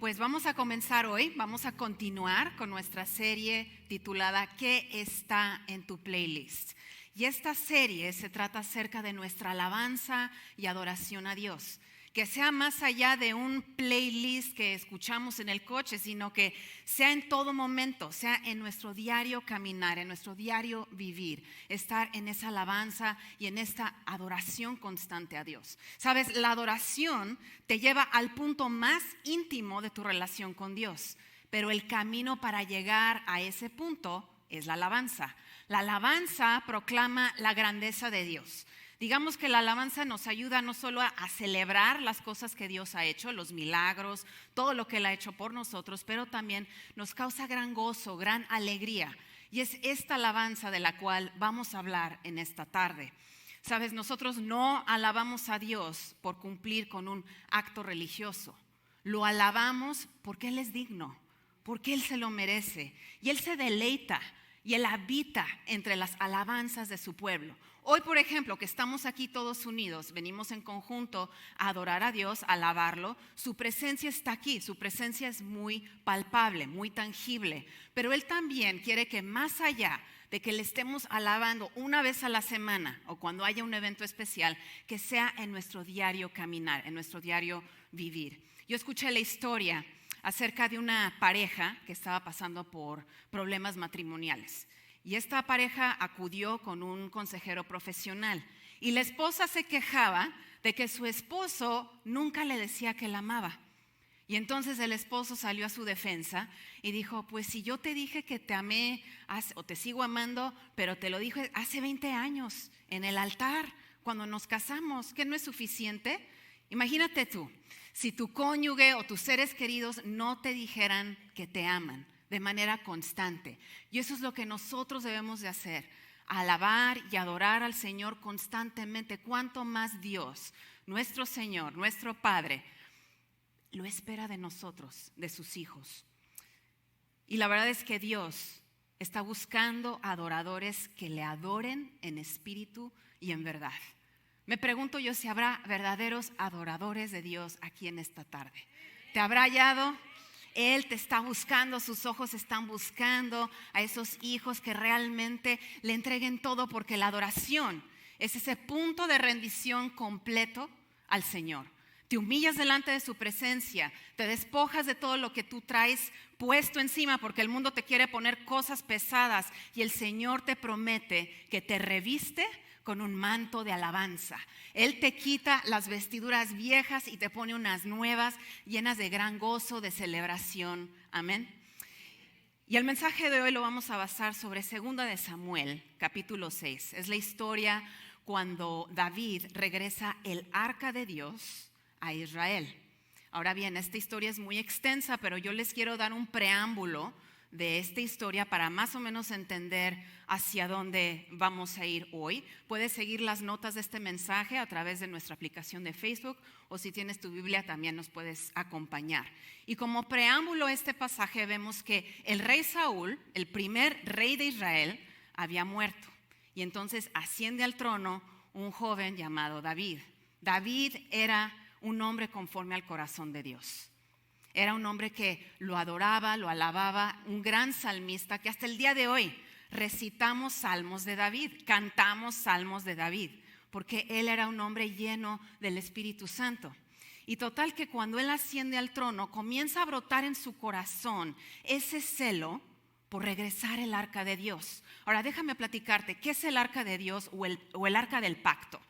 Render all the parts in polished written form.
Pues vamos a comenzar hoy, vamos a continuar con nuestra serie titulada ¿Qué está en tu playlist? Y esta serie se trata acerca de nuestra alabanza y adoración a Dios. Que sea más allá de un playlist que escuchamos en el coche, sino que sea en todo momento, sea en nuestro diario caminar, en nuestro diario vivir, estar en esa alabanza y en esta adoración constante a Dios. Sabes, la adoración te lleva al punto más íntimo de tu relación con Dios, pero el camino para llegar a ese punto es la alabanza. La alabanza proclama la grandeza de Dios. Digamos que la alabanza nos ayuda no solo a celebrar las cosas que Dios ha hecho, los milagros, todo lo que Él ha hecho por nosotros, pero también nos causa gran gozo, gran alegría. Y es esta alabanza de la cual vamos a hablar en esta tarde. Sabes, nosotros no alabamos a Dios por cumplir con un acto religioso. Lo alabamos porque Él es digno, porque Él se lo merece. Y Él se deleita y Él habita entre las alabanzas de su pueblo. Hoy, por ejemplo, que estamos aquí todos unidos, venimos en conjunto a adorar a Dios, a alabarlo. Su presencia está aquí, su presencia es muy palpable, muy tangible. Pero Él también quiere que más allá de que le estemos alabando una vez a la semana o cuando haya un evento especial, que sea en nuestro diario caminar, en nuestro diario vivir. Yo escuché la historia acerca de una pareja que estaba pasando por problemas matrimoniales. Y esta pareja acudió con un consejero profesional y la esposa se quejaba de que su esposo nunca le decía que la amaba. Y entonces el esposo salió a su defensa y dijo, pues si yo te dije que te amé o te sigo amando, pero te lo dije hace 20 años en el altar cuando nos casamos, ¿qué no es suficiente? Imagínate tú, si tu cónyuge o tus seres queridos no te dijeran que te aman de manera constante. Y eso es lo que nosotros debemos de hacer, alabar y adorar al Señor constantemente. Cuanto más Dios, nuestro Señor, nuestro Padre, lo espera de nosotros, de sus hijos. Y la verdad es que Dios está buscando adoradores que le adoren en espíritu y en verdad. Me pregunto yo si habrá verdaderos adoradores de Dios aquí en esta tarde. ¿Te habrá hallado? Él te está buscando, sus ojos están buscando a esos hijos que realmente le entreguen todo, porque la adoración es ese punto de rendición completo al Señor. Te humillas delante de su presencia, te despojas de todo lo que tú traes puesto encima, porque el mundo te quiere poner cosas pesadas y el Señor te promete que te reviste con un manto de alabanza. Él te quita las vestiduras viejas y te pone unas nuevas llenas de gran gozo, de celebración. Amén. Y el mensaje de hoy lo vamos a basar sobre 2 de Samuel, capítulo 6. Es la historia cuando David regresa el arca de Dios a Israel. Ahora bien, esta historia es muy extensa, pero yo les quiero dar un preámbulo de esta historia para más o menos entender hacia dónde vamos a ir hoy. Puedes seguir las notas de este mensaje a través de nuestra aplicación de Facebook, o si tienes tu Biblia también nos puedes acompañar. Y como preámbulo a este pasaje vemos que el rey Saúl, el primer rey de Israel, había muerto. Y entonces asciende al trono un joven llamado David. David era un hombre conforme al corazón de Dios. Era un hombre que lo adoraba, lo alababa, un gran salmista que hasta el día de hoy recitamos salmos de David, cantamos salmos de David, porque él era un hombre lleno del Espíritu Santo. Y total que cuando él asciende al trono, comienza a brotar en su corazón ese celo por regresar el arca de Dios. Ahora déjame platicarte, ¿qué es el arca de Dios o el arca del pacto?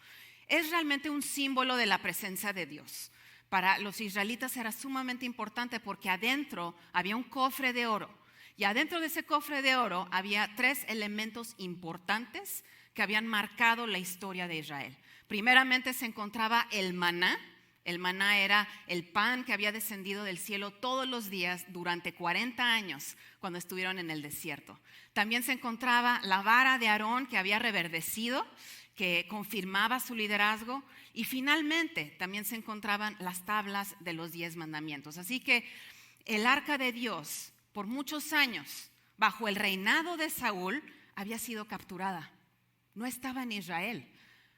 Es realmente un símbolo de la presencia de Dios. Para los israelitas era sumamente importante porque adentro había un cofre de oro. Y adentro de ese cofre de oro había 3 elementos importantes que habían marcado la historia de Israel. Primeramente se encontraba el maná. El maná era el pan que había descendido del cielo todos los días durante 40 años cuando estuvieron en el desierto. También se encontraba la vara de Aarón que había reverdecido, que confirmaba su liderazgo, y finalmente también se encontraban las tablas de los 10 mandamientos. Así que el arca de Dios, por muchos años, bajo el reinado de Saúl, había sido capturada. No estaba en Israel.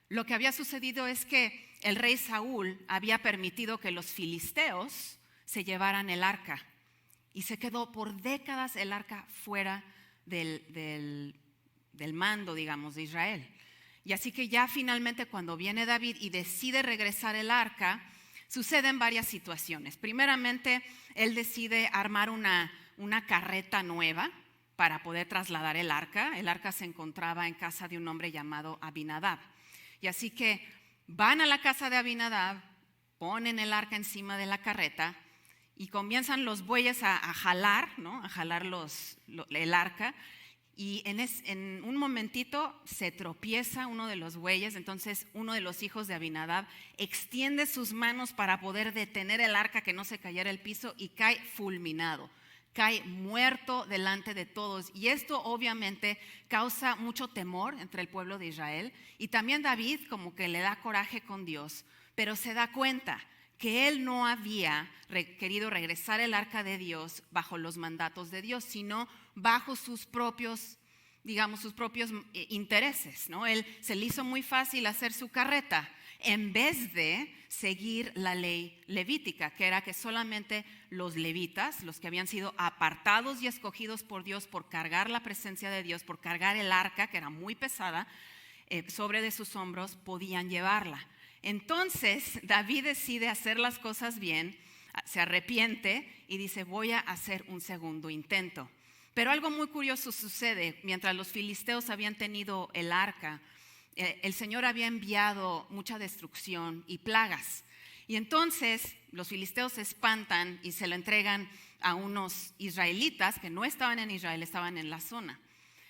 Lo que había sucedido es que el rey Saúl había permitido que los filisteos se llevaran el arca. Y se quedó por décadas el arca fuera del mando, digamos, de Israel. Y así que ya finalmente cuando viene David y decide regresar el arca, suceden varias situaciones. Primeramente, él decide armar una carreta nueva para poder trasladar el arca. El arca se encontraba en casa de un hombre llamado Abinadab. Y así que van a la casa de Abinadab, ponen el arca encima de la carreta y comienzan los bueyes a jalar, ¿no? A jalar el arca. Y en un momentito se tropieza uno de los bueyes, entonces uno de los hijos de Abinadab extiende sus manos para poder detener el arca, que no se cayera al piso, y cae fulminado, cae muerto delante de todos. Y esto obviamente causa mucho temor entre el pueblo de Israel, y también David como que le da coraje con Dios, pero se da cuenta que él no había querido regresar el arca de Dios bajo los mandatos de Dios, sino bajo sus propios, digamos, sus propios intereses, ¿no? Él se le hizo muy fácil hacer su carreta en vez de seguir la ley levítica, que era que solamente los levitas, los que habían sido apartados y escogidos por Dios por cargar la presencia de Dios, por cargar el arca, que era muy pesada, sobre de sus hombros, podían llevarla. Entonces David decide hacer las cosas bien, se arrepiente y dice: voy a hacer un segundo intento. Pero algo muy curioso sucede. Mientras los filisteos habían tenido el arca, el Señor había enviado mucha destrucción y plagas. Y entonces los filisteos se espantan y se lo entregan a unos israelitas que no estaban en Israel, estaban en la zona.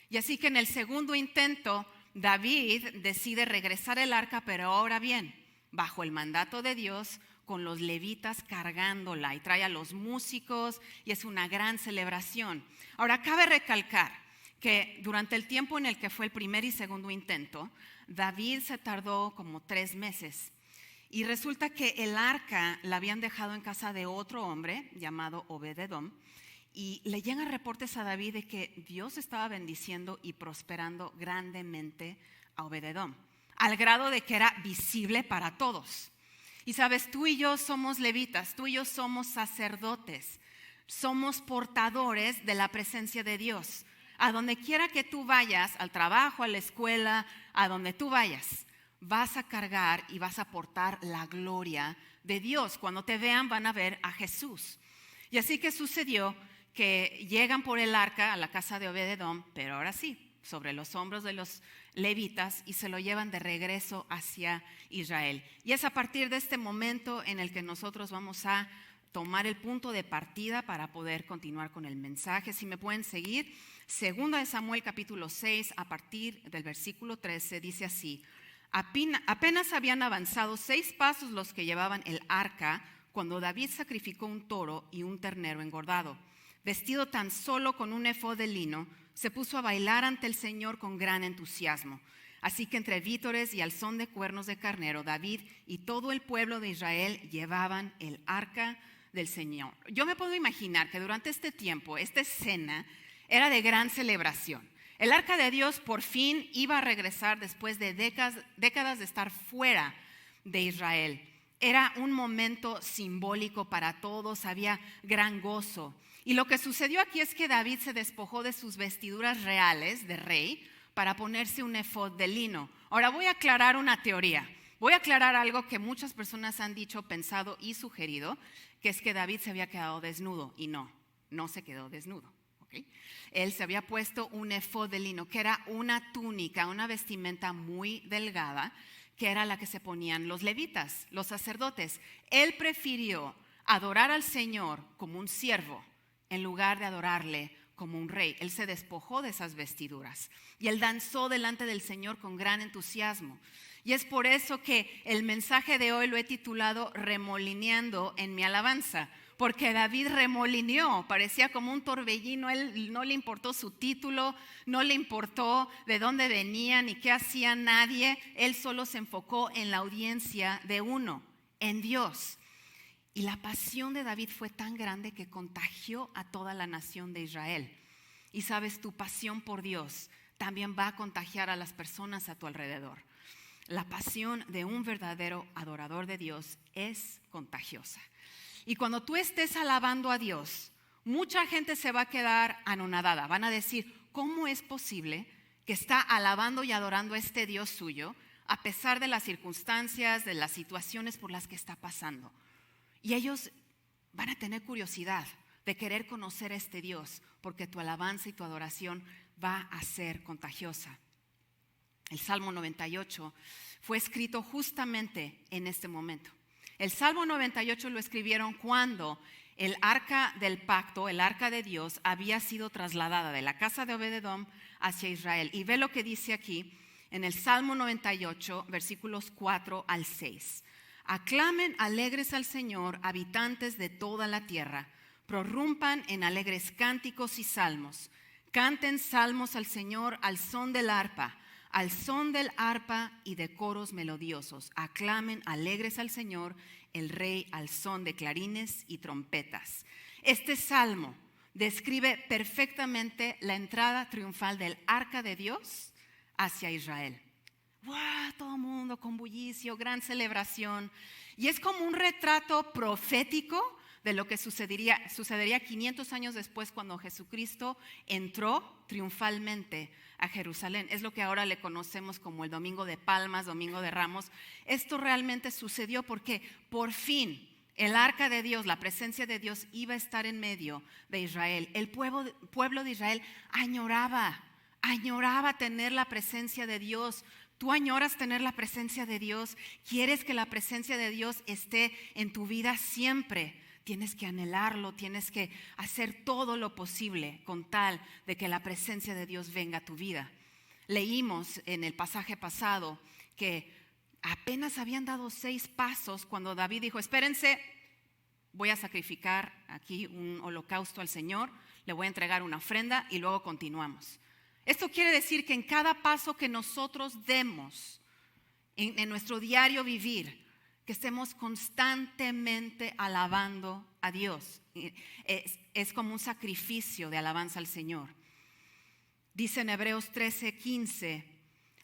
Y así que en el segundo intento David decide regresar el arca, pero ahora bien, bajo el mandato de Dios, con los levitas cargándola, y trae a los músicos y es una gran celebración. Ahora cabe recalcar que durante el tiempo en el que fue el primer y segundo intento, David se tardó como 3 meses. Y resulta que el arca la habían dejado en casa de otro hombre llamado Obed-edom, y le llegan reportes a David de que Dios estaba bendiciendo y prosperando grandemente a Obed-edom, al grado de que era visible para todos. Y sabes, tú y yo somos levitas, tú y yo somos sacerdotes, somos portadores de la presencia de Dios. A donde quiera que tú vayas, al trabajo, a la escuela, a donde tú vayas, vas a cargar y vas a portar la gloria de Dios. Cuando te vean van a ver a Jesús. Y así que sucedió que llegan por el arca a la casa de Obed-edom, pero ahora sí, sobre los hombros de los levitas, y se lo llevan de regreso hacia Israel. Y es a partir de este momento en el que nosotros vamos a tomar el punto de partida para poder continuar con el mensaje. Si me pueden seguir, 2 de Samuel capítulo 6, a partir del versículo 13, dice así: apenas habían avanzado 6 pasos los que llevaban el arca, cuando David sacrificó un toro y un ternero engordado. Vestido tan solo con un efod de lino, se puso a bailar ante el Señor con gran entusiasmo. Así que entre vítores y al son de cuernos de carnero, David y todo el pueblo de Israel llevaban el arca del Señor. Yo me puedo imaginar que durante este tiempo, esta escena era de gran celebración. El arca de Dios por fin iba a regresar después de décadas de estar fuera de Israel. Era un momento simbólico para todos, había gran gozo. Y lo que sucedió aquí es que David se despojó de sus vestiduras reales de rey para ponerse un efod de lino. Ahora voy a aclarar una teoría. Voy a aclarar algo que muchas personas han dicho, pensado y sugerido, que es que David se había quedado desnudo. Y no se quedó desnudo. ¿Okay? Él se había puesto un efod de lino, que era una túnica, una vestimenta muy delgada, que era la que se ponían los levitas, los sacerdotes. Él prefirió adorar al Señor como un siervo en lugar de adorarle como un rey. Él se despojó de esas vestiduras y él danzó delante del Señor con gran entusiasmo. Y es por eso que el mensaje de hoy lo he titulado Remolineando en mi alabanza, porque David remolineó, parecía como un torbellino. Él no le importó su título, no le importó de dónde venía ni qué hacía nadie. Él solo se enfocó en la audiencia de uno, en Dios. Y la pasión de David fue tan grande que contagió a toda la nación de Israel. Y sabes, tu pasión por Dios también va a contagiar a las personas a tu alrededor. La pasión de un verdadero adorador de Dios es contagiosa. Y cuando tú estés alabando a Dios, mucha gente se va a quedar anonadada. Van a decir, ¿cómo es posible que está alabando y adorando a este Dios suyo a pesar de las circunstancias, de las situaciones por las que está pasando? Y ellos van a tener curiosidad de querer conocer a este Dios, porque tu alabanza y tu adoración va a ser contagiosa. El Salmo 98 fue escrito justamente en este momento. El Salmo 98 lo escribieron cuando el arca del pacto, el arca de Dios, había sido trasladada de la casa de Obed-edom hacia Israel. Y ve lo que dice aquí en el Salmo 98, versículos 4 al 6. Aclamen alegres al Señor, habitantes de toda la tierra. Prorrumpan en alegres cánticos y salmos. Canten salmos al Señor al son del arpa y de coros melodiosos. Aclamen alegres al Señor, el Rey, al son de clarines y trompetas. Este salmo describe perfectamente la entrada triunfal del arca de Dios hacia Israel. ¡Wow! Todo el mundo con bullicio, gran celebración. Y es como un retrato profético de lo que sucedería 500 años después, cuando Jesucristo entró triunfalmente a Jerusalén. Es lo que ahora le conocemos como el Domingo de Palmas, Domingo de Ramos. Esto realmente sucedió porque por fin el arca de Dios, la presencia de Dios, iba a estar en medio de Israel. El pueblo de Israel añoraba tener la presencia de Dios. ¿Tú añoras tener la presencia de Dios? ¿Quieres que la presencia de Dios esté en tu vida siempre? Tienes que anhelarlo, tienes que hacer todo lo posible con tal de que la presencia de Dios venga a tu vida. Leímos en el pasaje pasado que apenas habían dado 6 pasos cuando David dijo, espérense, voy a sacrificar aquí un holocausto al Señor, le voy a entregar una ofrenda y luego continuamos. Esto quiere decir que en cada paso que nosotros demos en nuestro diario vivir, que estemos constantemente alabando a Dios. Es como un sacrificio de alabanza al Señor. Dice en Hebreos 13:15,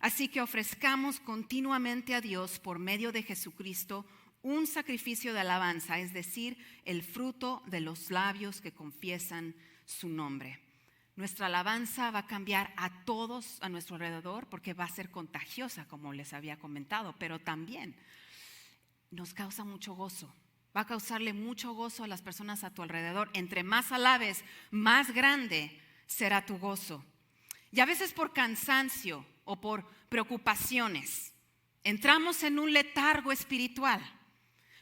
así que ofrezcamos continuamente a Dios por medio de Jesucristo un sacrificio de alabanza, es decir, el fruto de los labios que confiesan su nombre. Nuestra alabanza va a cambiar a todos a nuestro alrededor porque va a ser contagiosa, como les había comentado, pero también nos causa mucho gozo. Va a causarle mucho gozo a las personas a tu alrededor. Entre más alabes, más grande será tu gozo. Y a veces por cansancio o por preocupaciones, entramos en un letargo espiritual.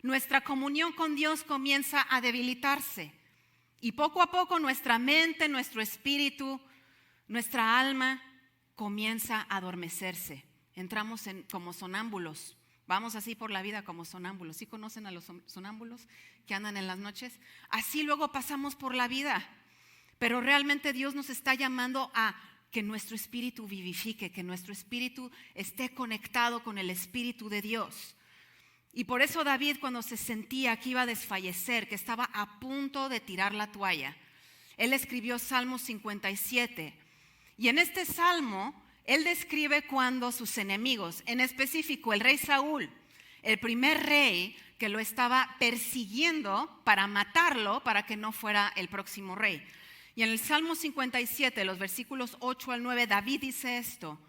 Nuestra comunión con Dios comienza a debilitarse. Y poco a poco nuestra mente, nuestro espíritu, nuestra alma comienza a adormecerse. Entramos como sonámbulos. Vamos así por la vida como sonámbulos. ¿Sí conocen a los sonámbulos que andan en las noches? Así luego pasamos por la vida. Pero realmente Dios nos está llamando a que nuestro espíritu vivifique, que nuestro espíritu esté conectado con el Espíritu de Dios. Y por eso David, cuando se sentía que iba a desfallecer, que estaba a punto de tirar la toalla, él escribió Salmo 57. Y en este salmo él describe cuando sus enemigos, en específico el rey Saúl, el primer rey que lo estaba persiguiendo para matarlo, para que no fuera el próximo rey. Y en el Salmo 57, los versículos 8 al 9, David dice esto: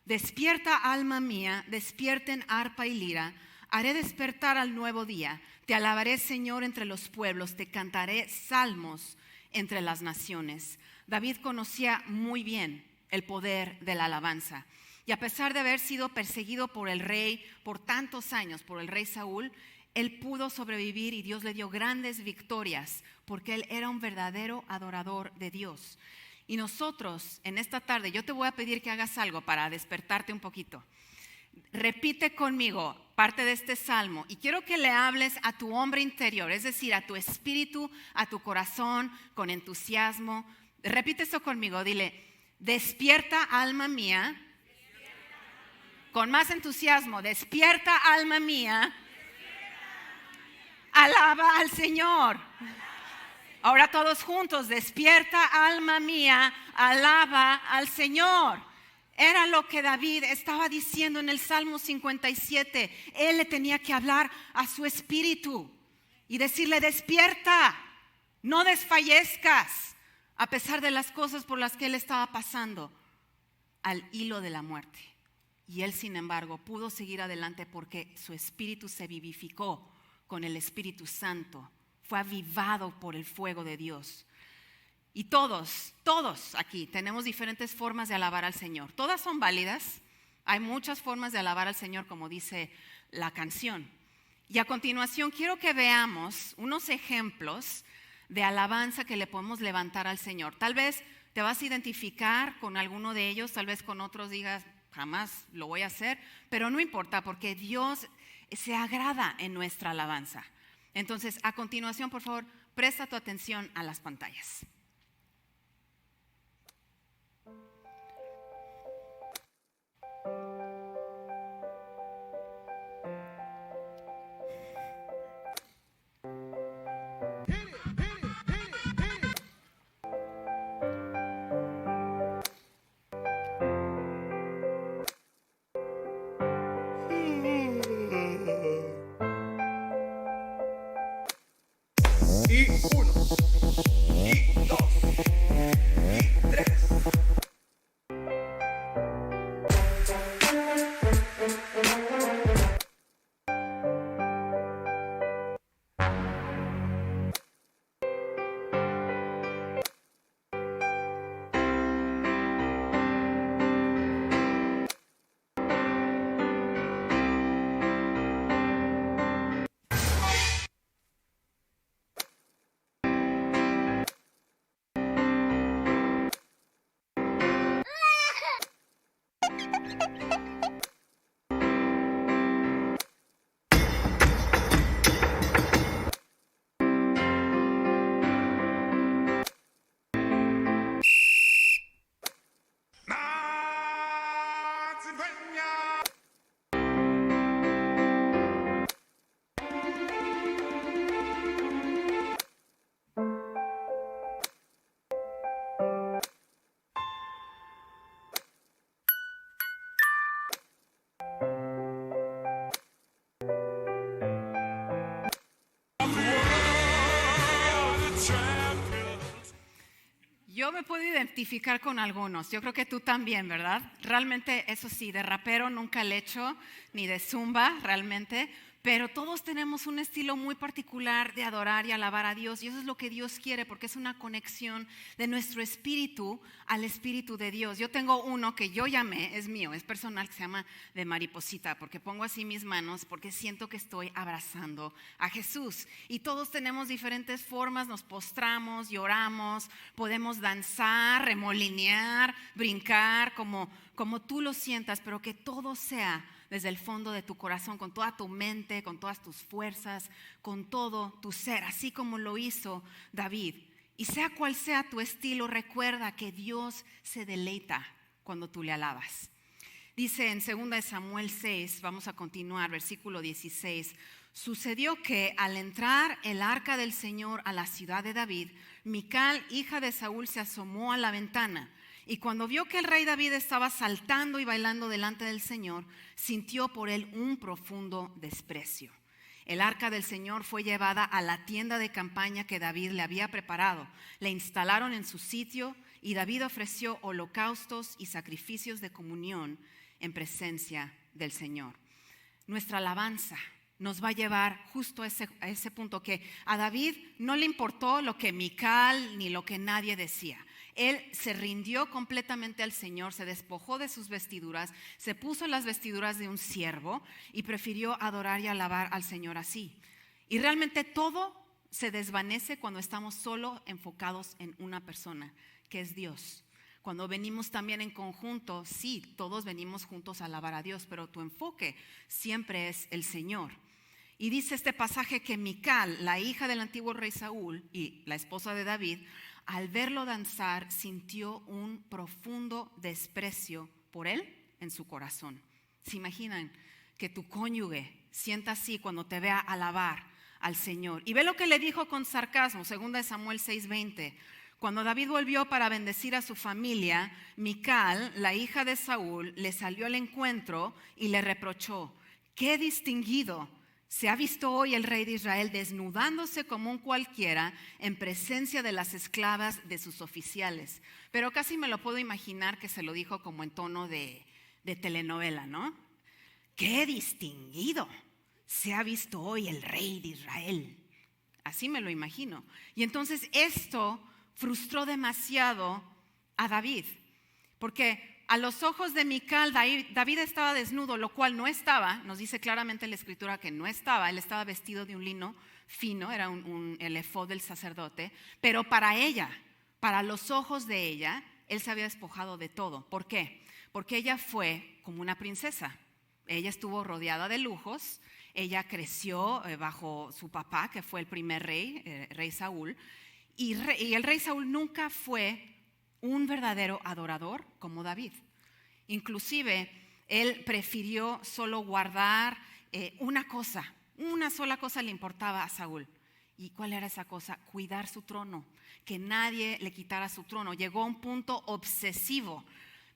despierta, alma mía, despierten arpa y lira, haré despertar al nuevo día. Te alabaré, Señor, entre los pueblos, te cantaré salmos entre las naciones. David conocía muy bien el poder de la alabanza. Y a pesar de haber sido perseguido por el rey por tantos años, por el rey Saúl, él pudo sobrevivir y Dios le dio grandes victorias porque él era un verdadero adorador de Dios. Y nosotros en esta tarde, yo te voy a pedir que hagas algo para despertarte un poquito. Repite conmigo parte de este salmo y quiero que le hables a tu hombre interior, es decir, a tu espíritu, a tu corazón, con entusiasmo. Repite esto conmigo, dile: despierta, alma mía. Con más entusiasmo: despierta, alma mía. Alaba al Señor. Ahora todos juntos: despierta, alma mía, alaba al Señor. Era lo que David estaba diciendo en el Salmo 57. Él le tenía que hablar a su espíritu. y decirle: despierta, no desfallezcas, a pesar de las cosas por las que él estaba pasando, al hilo de la muerte. Y él, sin embargo, pudo seguir adelante porque su espíritu se vivificó con el Espíritu Santo, fue avivado por el fuego de Dios. Y todos aquí tenemos diferentes formas de alabar al Señor. Todas son válidas. Hay muchas formas de alabar al Señor, como dice la canción. Y a continuación quiero que veamos unos ejemplos de alabanza que le podemos levantar al Señor. Tal vez te vas a identificar con alguno de ellos, tal vez con otros digas: jamás lo voy a hacer, pero no importa, porque Dios se agrada en nuestra alabanza. Entonces, a continuación, por favor, presta tu atención a las pantallas. Y 1, y 2, y 3. Yo me puedo identificar con algunos, yo creo que tú también, ¿verdad? Realmente, eso sí, de rapero nunca le he hecho, ni de zumba realmente, pero todos tenemos un estilo muy particular de adorar y alabar a Dios, y eso es lo que Dios quiere, porque es una conexión de nuestro espíritu al espíritu de Dios. Yo tengo uno que yo llamé, es mío, es personal, que se llama de mariposita, porque pongo así mis manos, porque siento que estoy abrazando a Jesús. Y todos tenemos diferentes formas, nos postramos, lloramos, podemos danzar, remolinear, brincar, como tú lo sientas, pero que todo sea desde el fondo de tu corazón, con toda tu mente, con todas tus fuerzas, con todo tu ser, así como lo hizo David. Y sea cual sea tu estilo, recuerda que Dios se deleita cuando tú le alabas. Dice en 2 Samuel 6, vamos a continuar, versículo 16. Sucedió que al entrar el arca del Señor a la ciudad de David, Mical, hija de Saúl, se asomó a la ventana. Y cuando vio que el rey David estaba saltando y bailando delante del Señor, sintió por él un profundo desprecio. El arca del Señor fue llevada a la tienda de campaña que David le había preparado. Le instalaron en su sitio y David ofreció holocaustos y sacrificios de comunión en presencia del Señor. Nuestra alabanza nos va a llevar justo a ese punto, que a David no le importó lo que Mical ni lo que nadie decía. Él se rindió completamente al Señor, se despojó de sus vestiduras, se puso las vestiduras de un siervo y prefirió adorar y alabar al Señor así. Y realmente todo se desvanece cuando estamos solo enfocados en una persona, que es Dios. Cuando venimos también en conjunto, sí, todos venimos juntos a alabar a Dios, pero tu enfoque siempre es el Señor. Y dice este pasaje que Mical, la hija del antiguo rey Saúl y la esposa de David, al verlo danzar, sintió un profundo desprecio por él en su corazón. ¿Se imaginan que tu cónyuge sienta así cuando te vea alabar al Señor? Y ve lo que le dijo con sarcasmo, 2 Samuel 6:20. Cuando David volvió para bendecir a su familia, Mical, la hija de Saúl, le salió al encuentro y le reprochó: «Qué distinguido Se ha visto hoy el rey de Israel desnudándose como un cualquiera en presencia de las esclavas de sus oficiales. Pero casi me lo puedo imaginar que se lo dijo como en tono de telenovela, ¿no? ¡Qué distinguido! Se ha visto hoy el rey de Israel. Así me lo imagino. Y entonces esto frustró demasiado a David, porque a los ojos de Mical, David estaba desnudo, lo cual no estaba, nos dice claramente la escritura que no estaba, él estaba vestido de un lino fino, era el efod del sacerdote, pero para ella, para los ojos de ella, él se había despojado de todo. ¿Por qué? Porque ella fue como una princesa, ella estuvo rodeada de lujos, ella creció bajo su papá, que fue el primer rey, rey Saúl, y el rey Saúl nunca fue un verdadero adorador como David. Inclusive, él prefirió solo guardar una sola cosa le importaba a Saúl. ¿Y cuál era esa cosa? Cuidar su trono, que nadie le quitara su trono. Llegó a un punto obsesivo,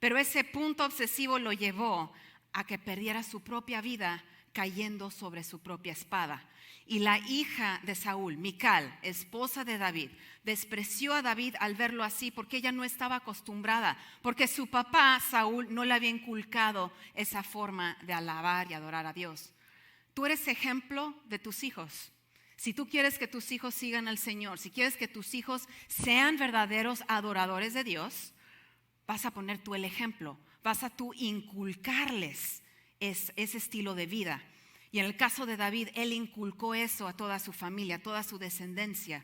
pero ese punto obsesivo lo llevó a que perdiera su propia vida cayendo sobre su propia espada. Y la hija de Saúl, Mical, esposa de David, despreció a David al verlo así porque ella no estaba acostumbrada, porque su papá, Saúl, no le había inculcado esa forma de alabar y adorar a Dios. Tú eres ejemplo de tus hijos. Si tú quieres que tus hijos sigan al Señor, si quieres que tus hijos sean verdaderos adoradores de Dios, vas a poner tú el ejemplo, vas a tú inculcarles ese estilo de vida. Y en el caso de David, él inculcó eso a toda su familia, a toda su descendencia.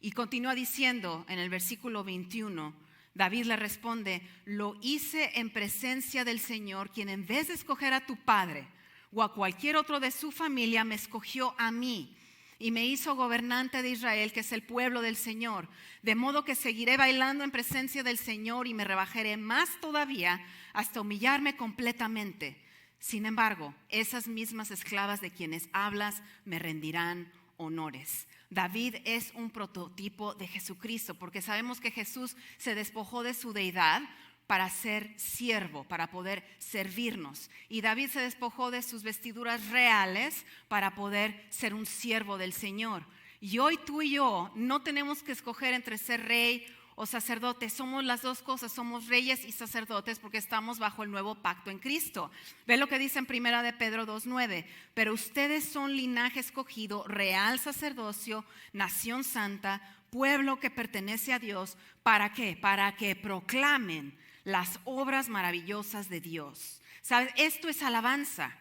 Y continúa diciendo en el versículo 21, David le responde: lo hice en presencia del Señor, quien en vez de escoger a tu padre o a cualquier otro de su familia, me escogió a mí y me hizo gobernante de Israel, que es el pueblo del Señor. De modo que seguiré bailando en presencia del Señor y me rebajaré más todavía hasta humillarme completamente. Sin embargo, esas mismas esclavas de quienes hablas me rendirán honores. David es un prototipo de Jesucristo, porque sabemos que Jesús se despojó de su deidad para ser siervo, para poder servirnos. Y David se despojó de sus vestiduras reales para poder ser un siervo del Señor. Y hoy tú y yo no tenemos que escoger entre ser rey o sacerdote, somos las dos cosas, somos reyes y sacerdotes porque estamos bajo el nuevo pacto en Cristo. Ve lo que dice en 1 de Pedro 2:9, pero ustedes son linaje escogido, real sacerdocio, nación santa, pueblo que pertenece a Dios. ¿Para qué? Para que proclamen las obras maravillosas de Dios. ¿Sabes? Esto es alabanza.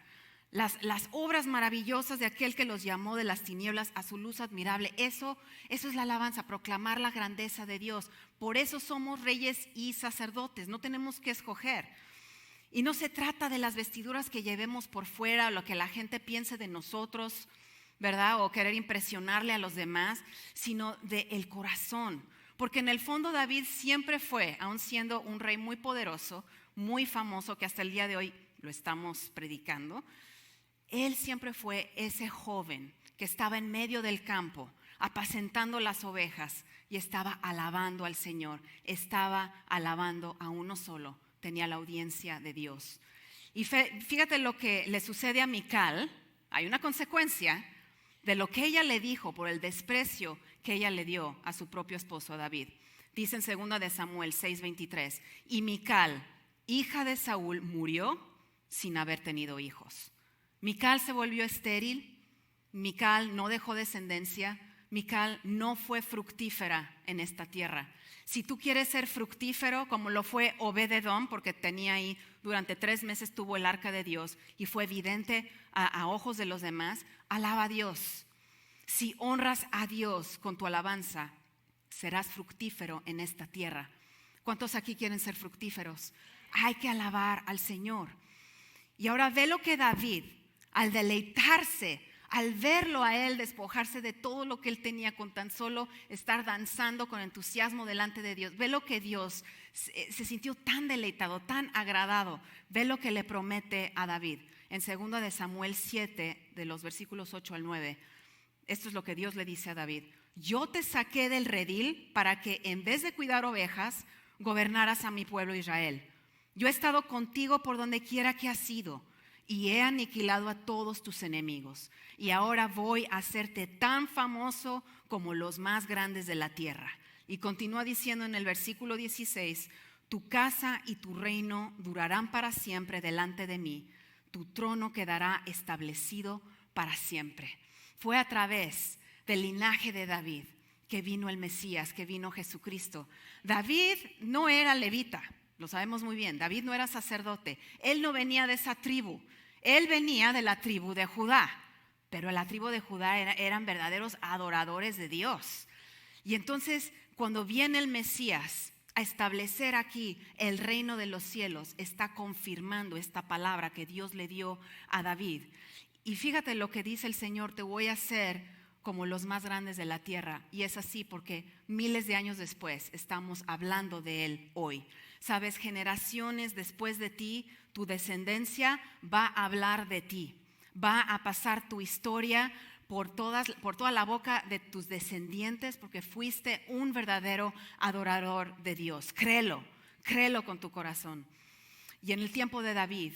Las obras maravillosas de aquel que los llamó de las tinieblas a su luz admirable. Eso es la alabanza, proclamar la grandeza de Dios. Por eso somos reyes y sacerdotes, no tenemos que escoger. Y no se trata de las vestiduras que llevemos por fuera o lo que la gente piense de nosotros, ¿verdad? O querer impresionarle a los demás, sino del corazón. Porque en el fondo David siempre fue, aun siendo un rey muy poderoso, muy famoso, que hasta el día de hoy lo estamos predicando, él siempre fue ese joven que estaba en medio del campo, apacentando las ovejas y estaba alabando al Señor, estaba alabando a uno solo, tenía la audiencia de Dios. Y fíjate lo que le sucede a Mical, hay una consecuencia de lo que ella le dijo por el desprecio que ella le dio a su propio esposo David. Dice en 2 de Samuel 6:23, y Mical, hija de Saúl, murió sin haber tenido hijos. Mical se volvió estéril, Mical no dejó descendencia, Mical no fue fructífera en esta tierra. Si tú quieres ser fructífero, como lo fue Obed-edom, porque tenía ahí durante 3 meses tuvo el arca de Dios y fue evidente a ojos de los demás, alaba a Dios. Si honras a Dios con tu alabanza, serás fructífero en esta tierra. ¿Cuántos aquí quieren ser fructíferos? Hay que alabar al Señor. Y ahora ve lo que David, al deleitarse, al verlo a él despojarse de todo lo que él tenía con tan solo estar danzando con entusiasmo delante de Dios, ve lo que Dios se sintió tan deleitado, tan agradado. Ve lo que le promete a David en 2 de Samuel 7, de los versículos 8 al 9. Esto es lo que Dios le dice a David: yo te saqué del redil para que en vez de cuidar ovejas, gobernaras a mi pueblo Israel. Yo he estado contigo por donde quiera que has ido y he aniquilado a todos tus enemigos. Y ahora voy a hacerte tan famoso como los más grandes de la tierra. Y continúa diciendo en el versículo 16, tu casa y tu reino durarán para siempre delante de mí. Tu trono quedará establecido para siempre. Fue a través del linaje de David que vino el Mesías, que vino Jesucristo. David no era levita, lo sabemos muy bien. David no era sacerdote. Él no venía de esa tribu. Él venía de la tribu de Judá. Pero la tribu de Judá eran verdaderos adoradores de Dios. Y entonces, cuando viene el Mesías a establecer aquí el reino de los cielos, está confirmando esta palabra que Dios le dio a David. Y fíjate lo que dice el Señor: te voy a hacer como los más grandes de la tierra. Y es así porque miles de años después estamos hablando de Él hoy. Sabes, generaciones después de ti, tu descendencia va a hablar de ti. Va a pasar tu historia por toda la boca de tus descendientes, porque fuiste un verdadero adorador de Dios. Créelo con tu corazón. Y en el tiempo de David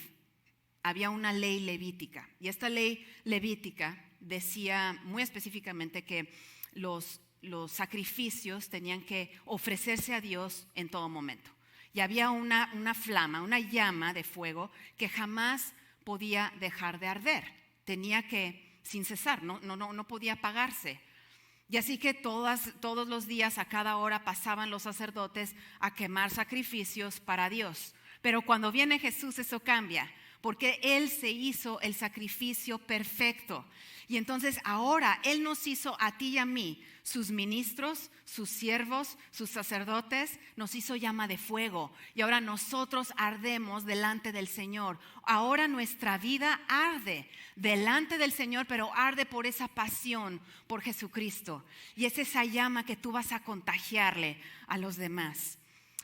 había una ley levítica, y esta ley levítica decía muy específicamente que los sacrificios tenían que ofrecerse a Dios en todo momento. Y había una flama, una llama de fuego que jamás podía dejar de arder. Tenía que, sin cesar, no podía apagarse. Y así que todos los días, a cada hora, pasaban los sacerdotes a quemar sacrificios para Dios. Pero cuando viene Jesús, eso cambia, porque Él se hizo el sacrificio perfecto. Y entonces ahora Él nos hizo a ti y a mí, sus ministros, sus siervos, sus sacerdotes, nos hizo llama de fuego. Y ahora nosotros ardemos delante del Señor. Ahora nuestra vida arde delante del Señor, pero arde por esa pasión por Jesucristo. Y es esa llama que tú vas a contagiarle a los demás.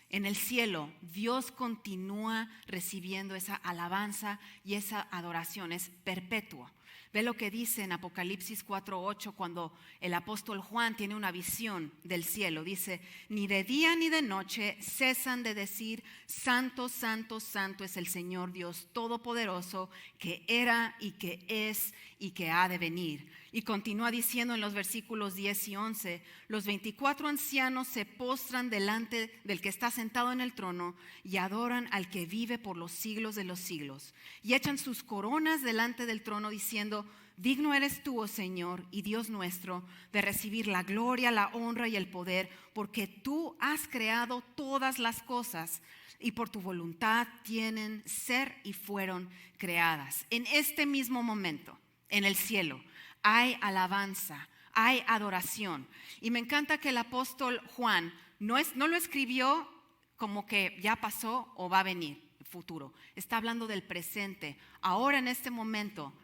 En el cielo, Dios continúa recibiendo esa alabanza y esa adoración, es perpetuo. Ve lo que dice en Apocalipsis 4:8 cuando el apóstol Juan tiene una visión del cielo. Dice: ni de día ni de noche cesan de decir: santo, santo, santo es el Señor Dios Todopoderoso, que era y que es y que ha de venir. Y continúa diciendo en los versículos 10 y 11: los 24 ancianos se postran delante del que está sentado en el trono y adoran al que vive por los siglos de los siglos. Y echan sus coronas delante del trono diciendo: digno eres tú, oh Señor y Dios nuestro, de recibir la gloria, la honra y el poder, porque tú has creado todas las cosas y por tu voluntad tienen ser y fueron creadas. En este mismo momento, en el cielo, hay alabanza, hay adoración. Y me encanta que el apóstol Juan no lo escribió como que ya pasó o va a venir, futuro. Está hablando del presente. Ahora, en este momento,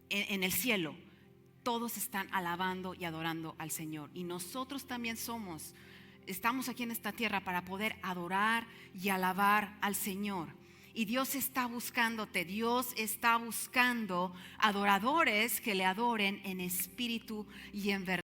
en el cielo, todos están alabando y adorando al Señor. Y nosotros también estamos aquí en esta tierra para poder adorar y alabar al Señor. Y Dios está buscándote, Dios está buscando adoradores que le adoren en espíritu y en verdad.